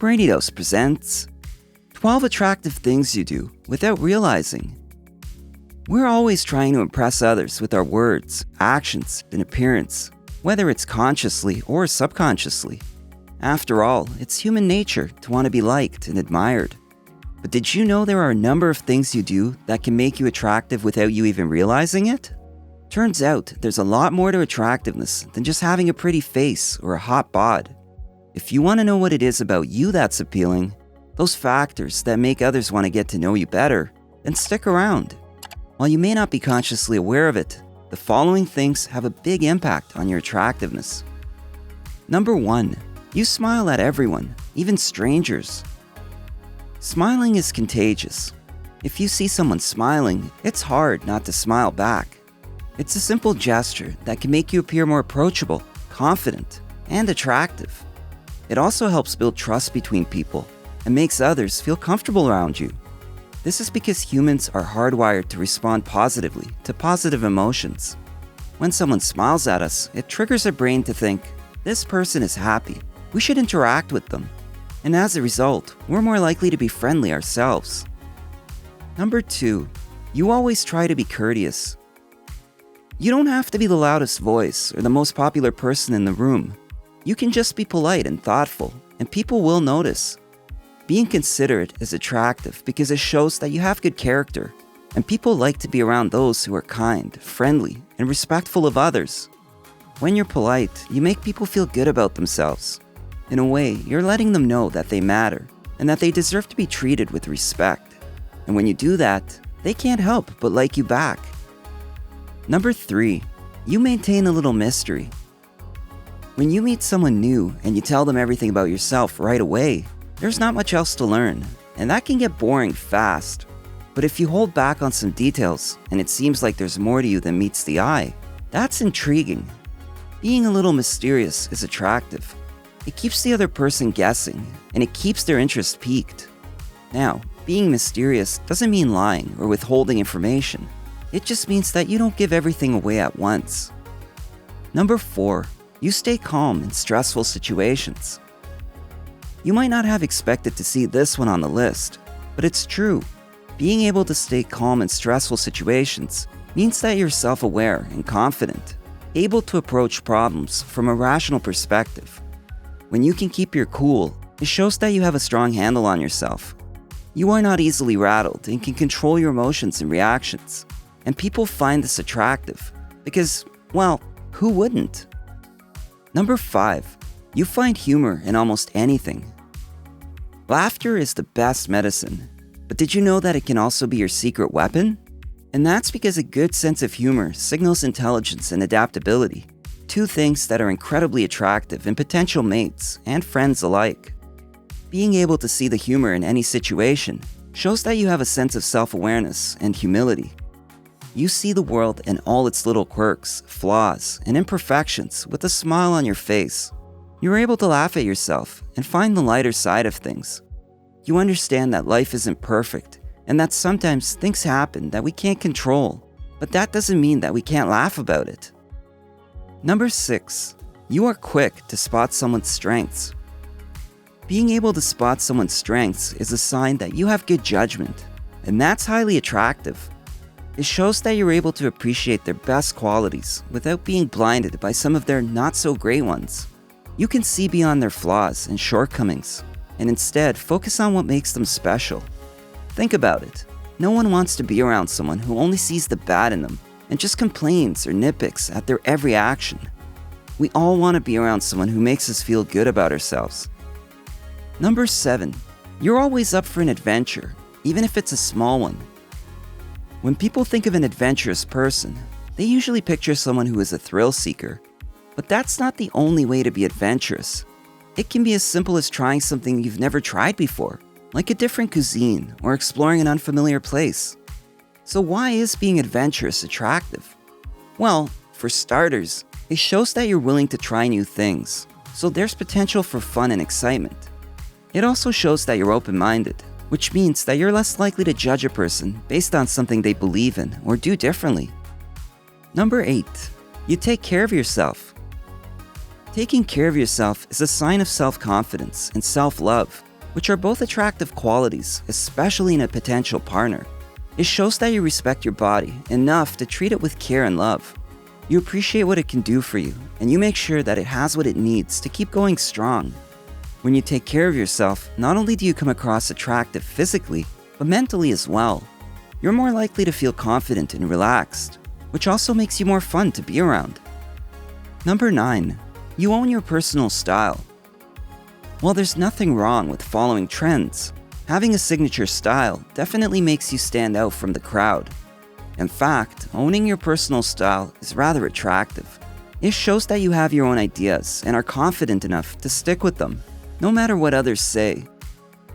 BRAINY presents 12 attractive things you do without realizing. We're always trying to impress others with our words, actions, and appearance, whether it's consciously or subconsciously. After all, it's human nature to want to be liked and admired. But did you know there are a number of things you do that can make you attractive without you even realizing it? Turns out there's a lot more to attractiveness than just having a pretty face or a hot bod. If you want to know what it is about you that's appealing, those factors that make others want to get to know you better, then stick around. While you may not be consciously aware of it, the following things have a big impact on your attractiveness. Number 1, you smile at everyone, even strangers. Smiling is contagious. If you see someone smiling, it's hard not to smile back. It's a simple gesture that can make you appear more approachable, confident, and attractive. It also helps build trust between people and makes others feel comfortable around you. This is because humans are hardwired to respond positively to positive emotions. When someone smiles at us, it triggers our brain to think, this person is happy, we should interact with them. And as a result, we're more likely to be friendly ourselves. Number 2, you always try to be courteous. You don't have to be the loudest voice or the most popular person in the room. You can just be polite and thoughtful, and people will notice. Being considerate is attractive because it shows that you have good character, and people like to be around those who are kind, friendly, and respectful of others. When you're polite, you make people feel good about themselves. In a way, you're letting them know that they matter, and that they deserve to be treated with respect. And when you do that, they can't help but like you back. Number 3, you maintain a little mystery. When you meet someone new and you tell them everything about yourself right away, there's not much else to learn, and that can get boring fast. But if you hold back on some details and it seems like there's more to you than meets the eye, that's intriguing. Being a little mysterious is attractive. It keeps the other person guessing, and it keeps their interest piqued. Now, being mysterious doesn't mean lying or withholding information. It just means that you don't give everything away at once. Number 4, you stay calm in stressful situations. You might not have expected to see this one on the list, but it's true. Being able to stay calm in stressful situations means that you're self-aware and confident, able to approach problems from a rational perspective. When you can keep your cool, it shows that you have a strong handle on yourself. You are not easily rattled and can control your emotions and reactions. And people find this attractive because, well, who wouldn't? Number 5, you find humor in almost anything. Laughter is the best medicine, but did you know that it can also be your secret weapon? And that's because a good sense of humor signals intelligence and adaptability, 2 things that are incredibly attractive in potential mates and friends alike. Being able to see the humor in any situation shows that you have a sense of self-awareness and humility. You see the world and all its little quirks, flaws, and imperfections with a smile on your face. You're able to laugh at yourself and find the lighter side of things. You understand that life isn't perfect and that sometimes things happen that we can't control, but that doesn't mean that we can't laugh about it. Number 6, you are quick to spot someone's strengths. Being able to spot someone's strengths is a sign that you have good judgment, and that's highly attractive. It shows that you're able to appreciate their best qualities without being blinded by some of their not-so-great ones. You can see beyond their flaws and shortcomings, and instead focus on what makes them special. Think about it. No one wants to be around someone who only sees the bad in them and just complains or nitpicks at their every action. We all want to be around someone who makes us feel good about ourselves. Number 7, you're always up for an adventure, even if it's a small one. When people think of an adventurous person, they usually picture someone who is a thrill seeker. But that's not the only way to be adventurous. It can be as simple as trying something you've never tried before, like a different cuisine or exploring an unfamiliar place. So why is being adventurous attractive? Well, for starters, it shows that you're willing to try new things, so there's potential for fun and excitement. It also shows that you're open-minded, which means that you're less likely to judge a person based on something they believe in or do differently. Number 8, you take care of yourself. Taking care of yourself is a sign of self-confidence and self-love. which are both attractive qualities, especially in a potential partner. It shows that you respect your body enough to treat it with care and love. You appreciate what it can do for you, and you make sure that it has what it needs to keep going strong. When you take care of yourself, not only do you come across attractive physically, but mentally as well. You're more likely to feel confident and relaxed, which also makes you more fun to be around. Number 9. You own your personal style. While there's nothing wrong with following trends, having a signature style definitely makes you stand out from the crowd. In fact, owning your personal style is rather attractive. It shows that you have your own ideas and are confident enough to stick with them, no matter what others say.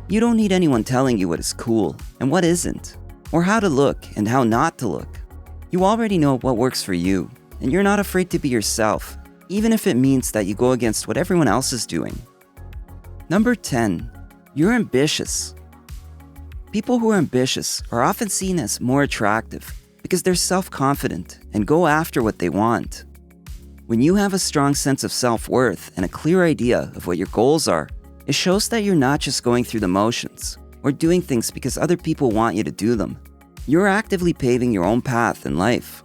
You don't need anyone telling you what is cool and what isn't, or how to look and how not to look. You already know what works for you, and you're not afraid to be yourself, even if it means that you go against what everyone else is doing. Number 10. You're ambitious. People who are ambitious are often seen as more attractive because they're self-confident and go after what they want. When you have a strong sense of self-worth and a clear idea of what your goals are, it shows that you're not just going through the motions or doing things because other people want you to do them. You're actively paving your own path in life.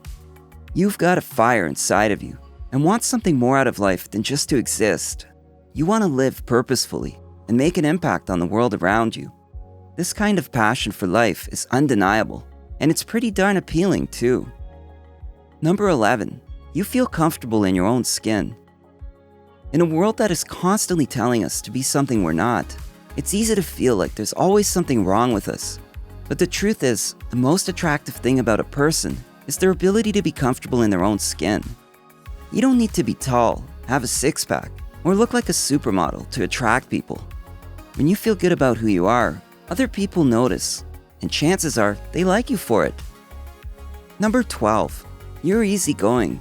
You've got a fire inside of you and want something more out of life than just to exist. You want to live purposefully and make an impact on the world around you. This kind of passion for life is undeniable, and it's pretty darn appealing too. Number 11. You feel comfortable in your own skin. In a world that is constantly telling us to be something we're not, it's easy to feel like there's always something wrong with us. But the truth is, the most attractive thing about a person is their ability to be comfortable in their own skin. You don't need to be tall, have a six-pack, or look like a supermodel to attract people. When you feel good about who you are, other people notice, and chances are they like you for it. Number 12. You're easygoing.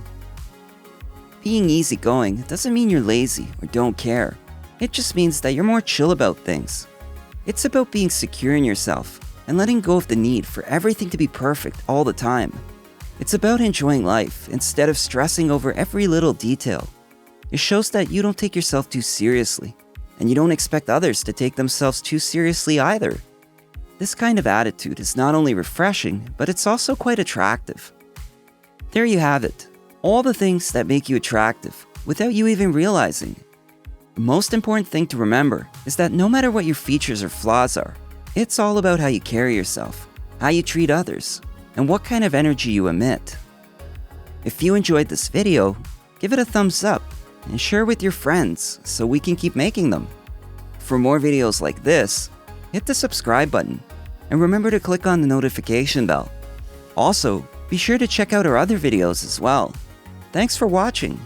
Being easygoing doesn't mean you're lazy or don't care. It just means that you're more chill about things. It's about being secure in yourself and letting go of the need for everything to be perfect all the time. It's about enjoying life instead of stressing over every little detail. It shows that you don't take yourself too seriously, and you don't expect others to take themselves too seriously either. This kind of attitude is not only refreshing, but it's also quite attractive. There you have it, all the things that make you attractive without you even realizing. The most important thing to remember is that no matter what your features or flaws are, it's all about how you carry yourself, how you treat others, and what kind of energy you emit. If you enjoyed this video, give it a thumbs up and share with your friends so we can keep making them. For more videos like this, hit the subscribe button and remember to click on the notification bell. Also, be sure to check out our other videos as well. Thanks for watching.